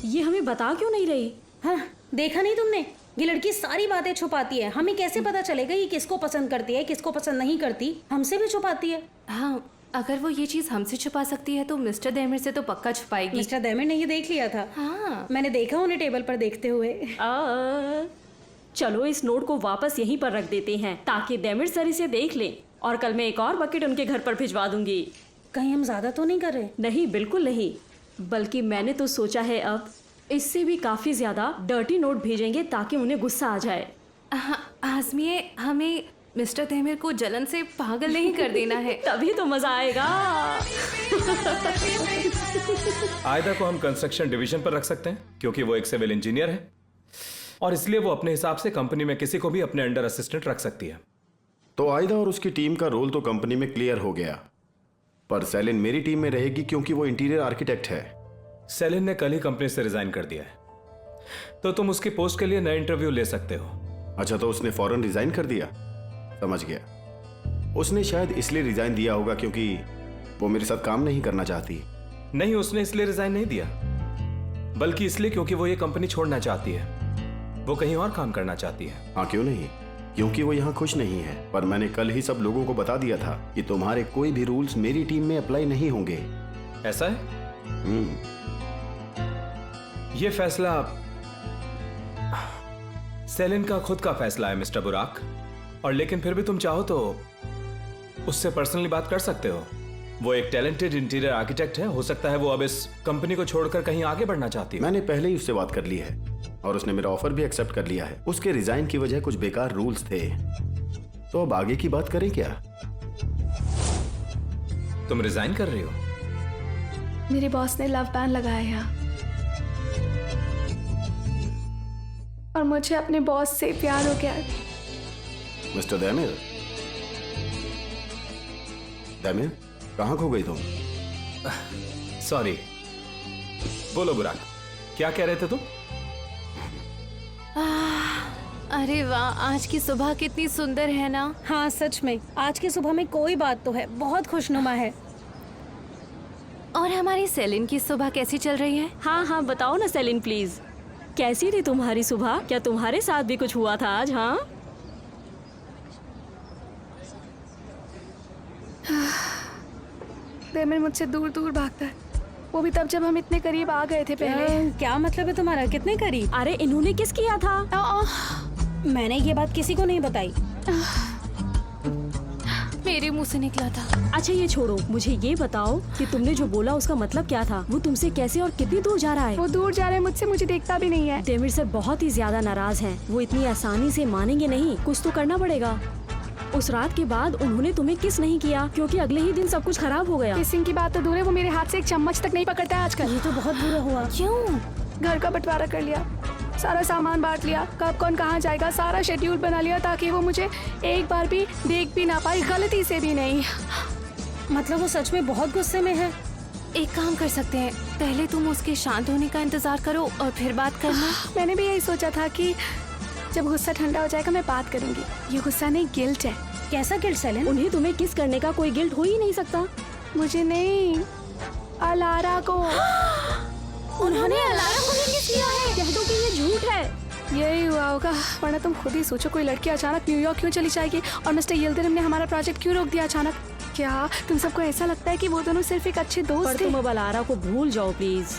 ये हमें बता क्यों नहीं रही? हाँ, देखा नहीं तुमने? ये लड़की सारी बातें छुपाती है। हमें कैसे पता चलेगा ये किसको पसंद करती है, किसको पसंद नहीं करती? हमसे भी छुपाती है। हाँ, अगर वो ये चीज हमसे छुपा सकती है तो मिस्टर देमिर से तो पक्का छुपाएगी। मिस्टर देमिर ने ये देख लिया था। हाँ, मैंने देखा उन्हें टेबल पर देखते हुए। चलो इस नोट को वापस यहीं पर रख देते हैं ताकि देमिर सर इसे देख लें, और कल मैं एक और बकेट उनके घर पर भिजवा दूंगी। कहीं हम ज्यादा तो नहीं कर रहे? नहीं, बिल्कुल नहीं। बल्कि मैंने तो सोचा है अब इससे भी काफी ज्यादा डर्टी नोट भेजेंगे ताकि उन्हें गुस्सा आ जाए। आजमिए, हमें मिस्टर देमिर को जलन से पागल नहीं कर देना है। तभी तो मजा आएगा। आयदा को हम कंस्ट्रक्शन डिवीजन पर रख सकते हैं क्योंकि वो एक सिविल इंजीनियर है और इसलिए वो अपने हिसाब से कंपनी में किसी को भी अपने अंडर असिस्टेंट रख सकती है। तो आयदा और उसकी टीम का रोल तो कंपनी में क्लियर हो गया, पर सेलिन मेरी टीम में रहेगी क्योंकि वो इंटीरियर आर्किटेक्ट है। सेलिन ने कल ही कंपनी से रिजाइन कर दिया है, तो तुम उसकी पोस्ट के लिए नया इंटरव्यू ले सकते हो। अच्छा, तो उसने फौरन रिजाइन कर दिया? समझ गया। उसने शायद इसलिए रिजाइन दिया होगा क्योंकि वो मेरे साथ काम नहीं करना चाहती। नहीं, उसने इसलिए रिजाइन नहीं दिया, बल्कि इसलिए क्योंकि वो ये कंपनी छोड़ना चाहती है। वो कहीं और काम करना चाहती है। हाँ, क्यों नहीं, क्योंकि वो यहाँ खुश नहीं है। पर मैंने कल ही सब लोगों को बता दिया था कि तुम्हारे कोई भी रूल्स मेरी टीम में अप्लाई नहीं होंगे। ऐसा है? ये फैसला सेलिन का खुद का फैसला है मिस्टर बुराक, और लेकिन फिर भी तुम चाहो तो उससे पर्सनली बात कर सकते हो। वो एक टैलेंटेड इंटीरियर आर्किटेक्ट है, हो सकता है वो अब इस कंपनी को छोड़कर कहीं आगे बढ़ना चाहती है। मैंने पहले ही उससे बात कर ली है और उसने मेरा ऑफर भी एक्सेप्ट कर लिया है। उसके रिजाइन की वजह कुछ बेकार रूल्स थे, तो अब आगे की बात करें क्या? तुम रिजाइन कर रही हो? मेरे बॉस ने लव बैन लगाया यहाँ, और मुझे अपने बॉस से प्यार हो गया। मिस्टर दैमिर, दैमिर कहाँ खो गई तुम? सॉरी, बोलो बुराक, क्या कह रहे थे तुम? अरे वाह, आज की सुबह कितनी सुंदर है ना। हाँ सच में, आज की सुबह में कोई बात तो है, बहुत खुशनुमा है। और हमारी सेलिन की सुबह कैसी चल रही है? हाँ हाँ बताओ ना सेलिन प्लीज, कैसी थी तुम्हारी सुबह? क्या तुम्हारे साथ भी कुछ हुआ था आज? हाँ दैमिर मुझसे दूर दूर भागता है, वो भी तब जब हम इतने करीब आ गए थे पहले। क्या मतलब है तुम्हारा, कितने करीब? अरे इन्होंने किस किया था? मैंने ये बात किसी को नहीं बताई। मेरे मुंह से निकला था। अच्छा ये छोड़ो, मुझे ये बताओ कि तुमने जो बोला उसका मतलब क्या था? वो तुमसे कैसे और कितनी दूर जा रहा है? वो दूर जा रहा है मुझसे, मुझे देखता भी नहीं है। दैमिर से बहुत ही ज्यादा नाराज हैं। वो इतनी आसानी से मानेंगे नहीं, कुछ तो करना पड़ेगा। उस रात के बाद उन्होंने तुम्हें किस नहीं किया, क्योंकि अगले ही दिन सब कुछ खराब हो गया। किसिंग की बात तो दूर है, वो मेरे हाथ से एक चम्मच तक नहीं पकड़ता है आजकल। ये तो बहुत बुरा हुआ। क्यों? घर का बंटवारा कर लिया, सारा सामान बांट लिया, कब कौन कहाँ जाएगा सारा शेड्यूल बना लिया, ताकि वो मुझे एक बार भी देख भी ना पाए, गलती से भी नहीं। मतलब वो सच में बहुत गुस्से में है। एक काम कर सकते हैं, पहले तुम उसके शांत होने का इंतजार करो और फिर बात करना। मैंने भी यही सोचा था कि जब गुस्सा ठंडा हो जाएगा मैं बात करूंगी। ये गुस्सा नहीं, गिल्ट है। कैसा गिल्ट सेलिन? उन्हें तुम्हें किस करने का कोई गिल्ट हो ही नहीं सकता। मुझे नहीं, अलारा को। उन्होंने अलारा को भी किस किया है? कह दो कि ये झूठ है। यही हुआ होगा, वरना तुम खुद ही सोचो, कोई लड़की अचानक न्यूयॉर्क क्यों चली जाएगी, और मिस्टर यिल्दिरिम ने हमारा प्रोजेक्ट क्यों रोक दिया अचानक? क्या तुम सबको ऐसा लगता है कि वो दोनों सिर्फ एक अच्छे दोस्त थे? तुम अब अलारा को भूल जाओ प्लीज।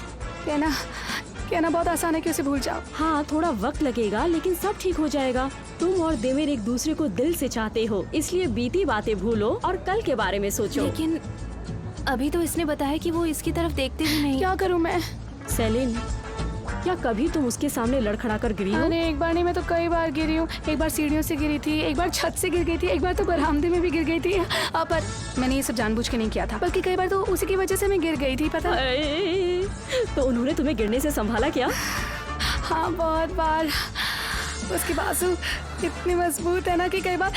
कहना बहुत आसान है कि उसे भूल जाओ। हाँ थोड़ा वक्त लगेगा, लेकिन सब ठीक हो जाएगा। तुम और दैमिर एक दूसरे को दिल से चाहते हो, इसलिए बीती बातें भूलो और कल के बारे में सोचो। लेकिन अभी तो इसने बताया कि वो इसकी तरफ देखते भी नहीं। क्या करूं मैं? सेलिन, क्या कभी तुम उसके सामने लड़खड़ा कर गिरी हो? अरे एक बार नहीं, मैं तो कई बार गिरी हूँ। एक बार सीढ़ियों से गिरी थी, एक बार छत से गिर गई थी, एक बार तो बरामदे में भी गिर गई थी। पर मैंने ये सब जानबूझ के नहीं किया था, बल्कि कई बार तो उसी की वजह से मैं गिर गई थी, पता? तो उन्होंने तुम्हें गिरने से संभाला क्या? हाँ बहुत बार। उसकी बाजू इतनी मजबूत है ना कि कई बार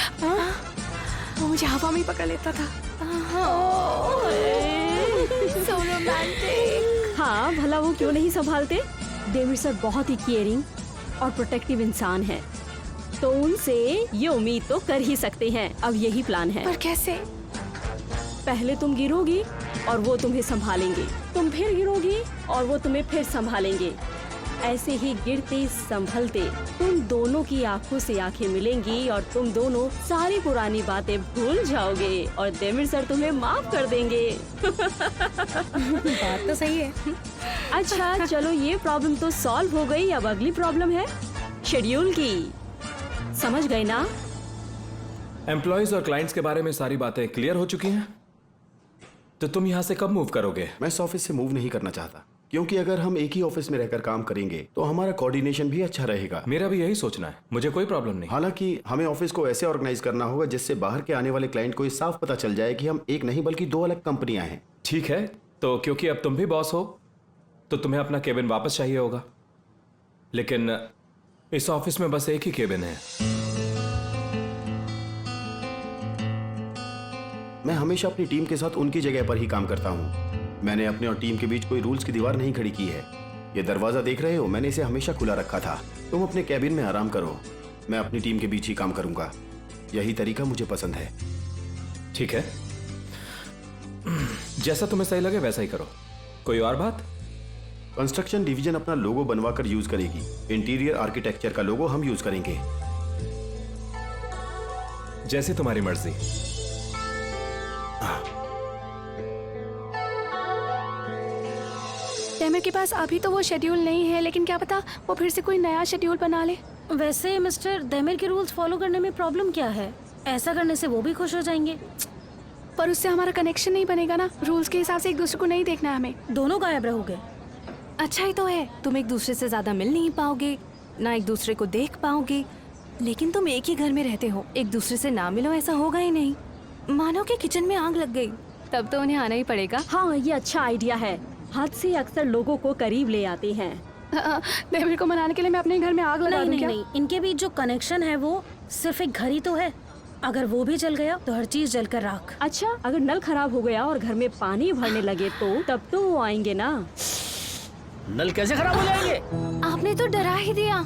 वो मुझे हवा में ही पकड़ लेता था। So romantic। हाँ भला वो क्यों नहीं संभालते? दैमिर सर बहुत ही केयरिंग और प्रोटेक्टिव इंसान है, तो उनसे ये उम्मीद तो कर ही सकते हैं। अब यही प्लान है। पर कैसे? पहले तुम गिरोगी और वो तुम्हें संभालेंगे, तुम फिर गिरोगी और वो तुम्हें फिर संभालेंगे। ऐसे ही गिरते संभलते तुम दोनों की आंखों से आंखें मिलेंगी और तुम दोनों सारी पुरानी बातें भूल जाओगे और दैमिर सर तुम्हें माफ कर देंगे। बात तो सही है। अच्छा चलो, ये प्रॉब्लम तो सॉल्व हो गई। अब अगली प्रॉब्लम है शेड्यूल की। समझ गए ना? एम्प्लॉयज और क्लाइंट्स के बारे में सारी बातें क्लियर हो चुकी हैं, तो तुम यहाँ से कब मूव करोगे? मैं इस ऑफिस से मूव नहीं करना चाहता, क्योंकि अगर हम एक ही ऑफिस में रहकर काम करेंगे तो हमारा कोऑर्डिनेशन भी अच्छा रहेगा। मेरा भी यही सोचना है, मुझे कोई प्रॉब्लम नहीं। हालांकि हमें ऑफिस को ऐसे ऑर्गेनाइज करना होगा जिससे बाहर के आने वाले क्लाइंट को ये साफ पता चल जाए कि हम एक नहीं बल्कि दो अलग कंपनियां हैं। ठीक है, तो क्योंकि अब तुम भी बॉस हो तो तुम्हें अपना केबिन वापस चाहिए होगा, लेकिन इस ऑफिस में बस एक ही केबिन है। मैं हमेशा अपनी टीम के साथ उनकी जगह पर ही काम करता हूँ। मैंने अपने और टीम के बीच कोई रूल्स की दीवार नहीं खड़ी की है। ये दरवाजा देख रहे हो, मैंने इसे हमेशा खुला रखा था। तुम अपने कैबिन में आराम करो, मैं अपनी टीम के बीच ही काम करूंगा। यही तरीका मुझे पसंद है। ठीक है, जैसा तुम्हें सही लगे वैसा ही करो। कोई और बात? कंस्ट्रक्शन डिवीजन अपना लोगो बनवाकर यूज करेगी, इंटीरियर आर्किटेक्चर का लोगो हम यूज करेंगे। जैसी तुम्हारी मर्जी। के पास अभी तो वो शेड्यूल नहीं है, लेकिन क्या पता वो फिर से कोई नया शेड्यूल बना ले। वैसे मिस्टर दैमिर के रूल्स फॉलो करने में प्रॉब्लम क्या है? ऐसा करने से वो भी खुश हो जाएंगे। पर उससे हमारा कनेक्शन नहीं बनेगा ना। रूल्स के हिसाब से एक दूसरे को नहीं देखना है हमें। दोनों गायब रहोगे। अच्छा ही तो है, तुम एक दूसरे से ज्यादा मिल नहीं पाओगे, ना एक दूसरे को देख पाओगे, लेकिन तुम एक ही घर में रहते हो, एक दूसरे से ना मिलो ऐसा होगा ही नहीं। मानो कि किचन में आग लग गई, तब तो उन्हें आना ही पड़ेगा। हाँ, ये अच्छा आइडिया है। हाथ से अक्सर लोगों को करीब ले आते हैं। दैमिर को मनाने के लिए मैं अपने घर में आग लगा दूं नहीं क्या? नहीं, इनके बीच जो कनेक्शन है वो सिर्फ एक घर ही तो है। अगर वो भी जल गया तो हर चीज जलकर राख। अच्छा, अगर नल खराब हो गया और घर में पानी भरने लगे तो तब तो वो आएंगे ना। नल कैसे खराब हो जाएंगे? आपने तो डरा ही दिया।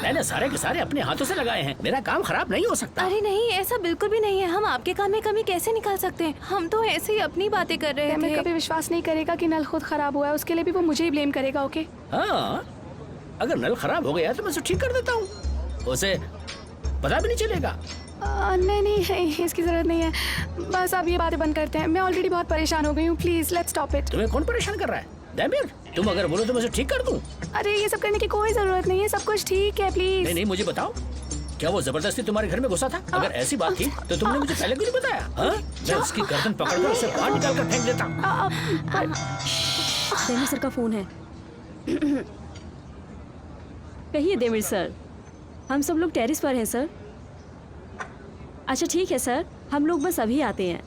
मैंने सारे के सारे अपने हाथों से लगाए हैं, मेरा काम खराब नहीं हो सकता। अरे नहीं, ऐसा बिल्कुल भी नहीं है। हम आपके काम में कमी कैसे निकाल सकते हैं? हम तो ऐसे ही अपनी बातें कर रहे दैमिर थे। कभी विश्वास नहीं करेगा कि नल खुद खराब हुआ है, उसके लिए भी वो मुझे ही ब्लेम करेगा। ओके? हाँ, अगर नल खराब हो गया तो मैं उसे ठीक कर देता हूँ, उसे पता भी नहीं चलेगा। नहीं नहीं, इसकी जरूरत नहीं है। बस अब ये बातें बंद करते हैं। मैं ऑलरेडी बहुत परेशान हो गई हूँ। Please let's stop it. तुम्हें कौन परेशान कर रहा है? दैमिर, तुम अगर बोलो तो मैं उसे ठीक कर दूं। अरे ये सब करने की कोई जरूरत नहीं है, सब कुछ ठीक है। प्लीज नहीं नहीं, मुझे बताओ, क्या वो जबरदस्ती तुम्हारे घर में घुसा था? अगर ऐसी बात थी तो तुमने मुझे पहले क्यों नहीं बताया? हाँ? मैं उसकी गर्दन पकड़कर उसे बाहर निकाल कर फेंक देता। दैमिर सर का फोन है। कहिए देमिर सर, हम सब लोग टेरेस पर हैं सर। अच्छा ठीक है सर, हम लोग बस अभी आते हैं।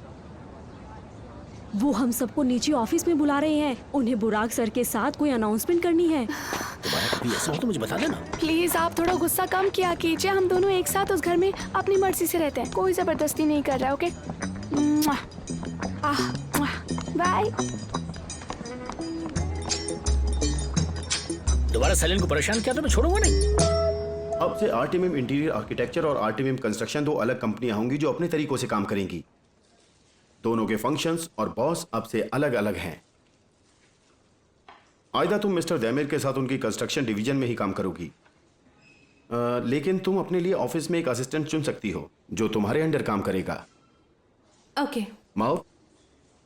वो हम सबको नीचे ऑफिस में बुला रहे हैं, उन्हें बुराक सर के साथ कोई अनाउंसमेंट करनी है। दोबारा कभी ऐसा हो तो मुझे बता देना। प्लीज आप थोड़ा गुस्सा कम किया कीजिए। हम दोनों एक साथ उस घर में अपनी मर्जी से रहते हैं, कोई जबरदस्ती नहीं कर रहा है। ओके? बाय। दोबारा सेलिन को परेशान किया तो मैं छोड़ूंगा नहीं। अब से आरटीएमएम इंटीरियर आर्किटेक्चर और आरटीएमएम कंस्ट्रक्शन दो अलग कंपनियां होंगी जो अपने तरीकों से काम करेंगी। दोनों के फंक्शंस और बॉस अब से अलग अलग हैं। आयदा तुम मिस्टर दैमिर के साथ उनकी कंस्ट्रक्शन डिवीजन में ही काम करोगी, लेकिन तुम अपने लिए ऑफिस में एक असिस्टेंट चुन सकती हो जो तुम्हारे अंडर काम करेगा। ओके। माओ,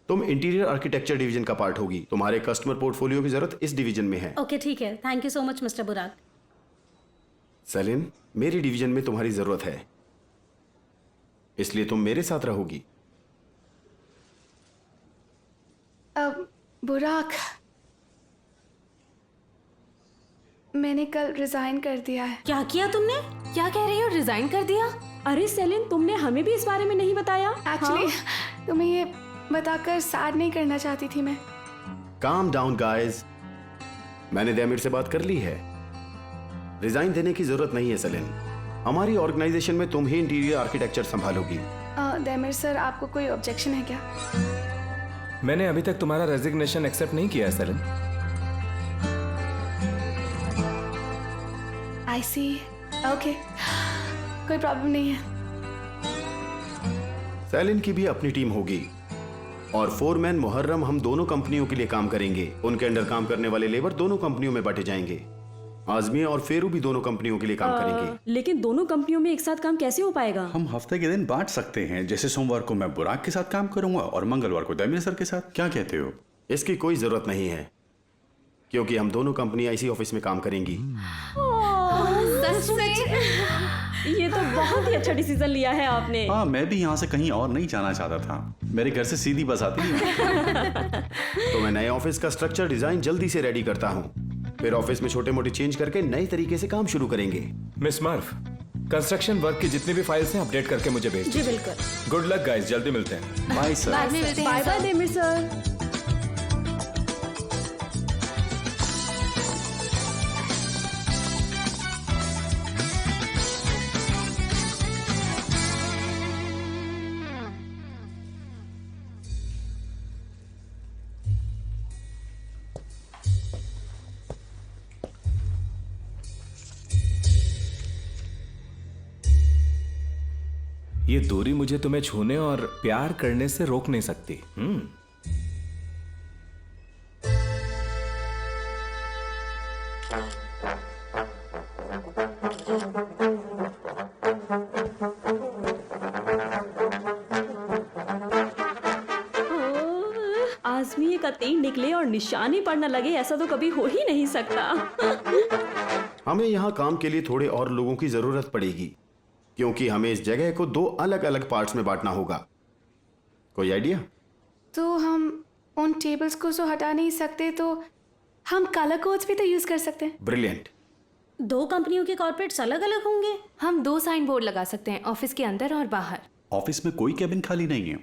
तुम इंटीरियर आर्किटेक्चर डिवीजन का पार्ट होगी। तुम्हारे कस्टमर पोर्टफोलियो की जरूरत इस डिवीजन में है। ओके ठीक है, thank you so much mister बुराक। सेलिन, मेरी डिवीजन में तुम्हारी जरूरत है, इसलिए तुम मेरे साथ रहोगी। अब बुराक, मैंने कल रिजाइन कर दिया है। क्या किया तुमने? क्या कह रही हो? रिजाइन कर दिया? अरे सेलिन, तुमने हमें भी इस बारे में नहीं बताया। एक्चुअली तुम्हें ये बताकर सैड नहीं करना चाहती थी मैं। काम डाउन गाइस, मैंने दैमिर से बात कर ली है। रिजाइन देने की जरूरत नहीं है सेलिन। हमारी ऑर्गेनाइजेशन में तुम ही इंटीरियर आर्किटेक्चर संभालोगी। दैमिर सर, आपको कोई ऑब्जेक्शन है क्या? मैंने अभी तक तुम्हारा रेजिग्नेशन एक्सेप्ट नहीं किया है सेलिन। आई सी। ओके, कोई प्रॉब्लम नहीं है। सेलिन की भी अपनी टीम होगी और फोरमैन मुहर्रम हम दोनों कंपनियों के लिए काम करेंगे। उनके अंडर काम करने वाले लेबर दोनों कंपनियों में बांटे जाएंगे। आजमिया और फेरू भी दोनों कंपनियों के लिए काम करेंगे। लेकिन दोनों कंपनियों में एक साथ काम कैसे हो पाएगा? हम हफ्ते के दिन बांट सकते हैं, जैसे सोमवार को मैं बुराक के साथ काम करूंगा और मंगलवार को दैमिर सर के साथ। क्या कहते हो? इसकी कोई जरूरत नहीं है, क्योंकि हम दोनों कंपनियां इसी ऑफिस में काम करेंगी। सच में? ये तो बहुत ही अच्छा डिसीजन लिया है आपने। हाँ, मैं भी यहाँ से कहीं और नहीं जाना चाहता था। मेरे घर से सीधी बस आती है। तो मैं नए ऑफिस का स्ट्रक्चर डिजाइन जल्दी से रेडी करता हूँ, फिर ऑफिस में छोटे मोटे चेंज करके नए तरीके से काम शुरू करेंगे। मिस मर्फ, कंस्ट्रक्शन वर्क की जितनी भी फाइल्स हैं अपडेट करके मुझे भेज जी दीजिए। बिल्कुल। गुड लक गाइस, जल्दी मिलते हैं। Bye sir. बाद में मिलते हैं। Bye bye Demir sir. ये दूरी मुझे तुम्हें छूने और प्यार करने से रोक नहीं सकती। आज तस्मीर का तीर निकले और निशानी पर न लगे, ऐसा तो कभी हो ही नहीं सकता। हमें यहाँ काम के लिए थोड़े और लोगों की जरूरत पड़ेगी, क्योंकि हमें इस जगह को 2 अलग अलग पार्ट्स में बांटना होगा। कोई आइडिया? तो हम उन टेबल्स को जो हटा नहीं सकते, तो हम कलर कोड्स भी तो यूज कर सकते हैं। ब्रिलियंट। 2 कंपनियों के कॉर्पोरेट्स अलग अलग होंगे। हम 2 साइन बोर्ड लगा सकते हैं, ऑफिस के अंदर और बाहर। ऑफिस में कोई कैबिन खाली नहीं है,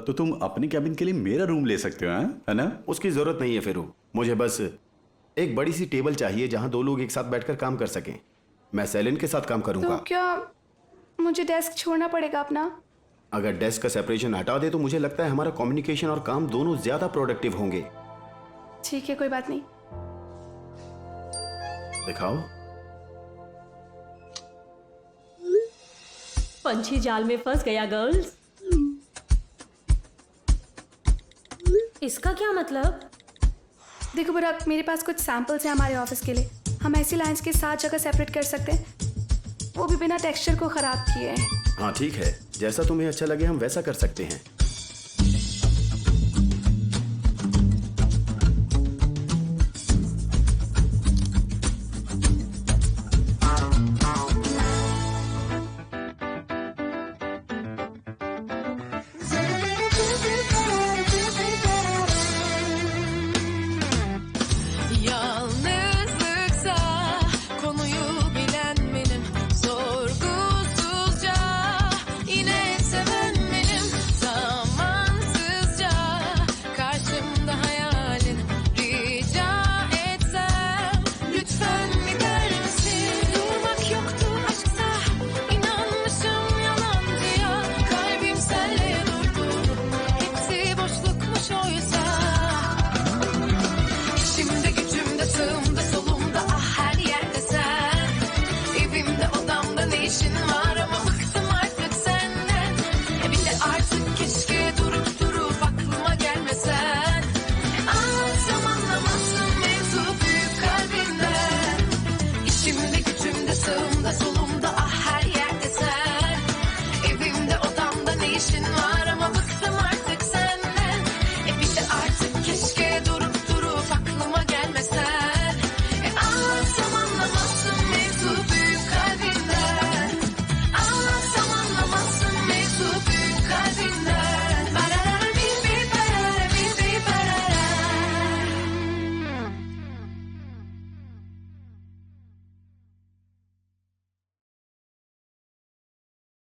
तो तुम अपने कैबिन के लिए मेरा रूम ले सकते हो, है ना? उसकी जरूरत नहीं है फिरू, मुझे बस एक बड़ी सी टेबल चाहिए जहां 2 लोग एक साथ बैठकर काम कर सकें। मैं सेलिन के साथ काम करूंगा। तो क्या मुझे डेस्क छोड़ना पड़ेगा अपना? अगर डेस्क का सेपरेशन हटा दे तो मुझे लगता है हमारा कम्युनिकेशन और काम दोनों ज्यादा प्रोडक्टिव होंगे। ठीक है, कोई बात नहीं। दिखाओ। पंछी जाल में फंस गया गर्ल्स। इसका क्या मतलब? देखो बुराक, मेरे पास कुछ सैंपल्स हैं हमारे ऑफिस के लिए। हम ऐसी लाइंस के 7 जगह सेपरेट कर सकते हैं, वो भी बिना टेक्सचर को खराब किए। हाँ ठीक है, जैसा तुम्हें अच्छा लगे हम वैसा कर सकते हैं। Yalnızlıksa konuyu bilen benim, sorgusuzca yine seven benim, zamansızca karşımda hayalin, rica etsem lütfen gider misin? Durmak yoktu aşksa, inanmışım yalancıya, kalbim senle durdu, hepsi boşlukmuş oysa. İçimde gücümde sağımda solumda ah her yerde sen, evimde odamda ne işin var ama bıktım artık senden. Bir de artık keşke durup durup aklıma gelmesen. Anlatsam anlamazsın mevzu büyük kalbinden. İçimde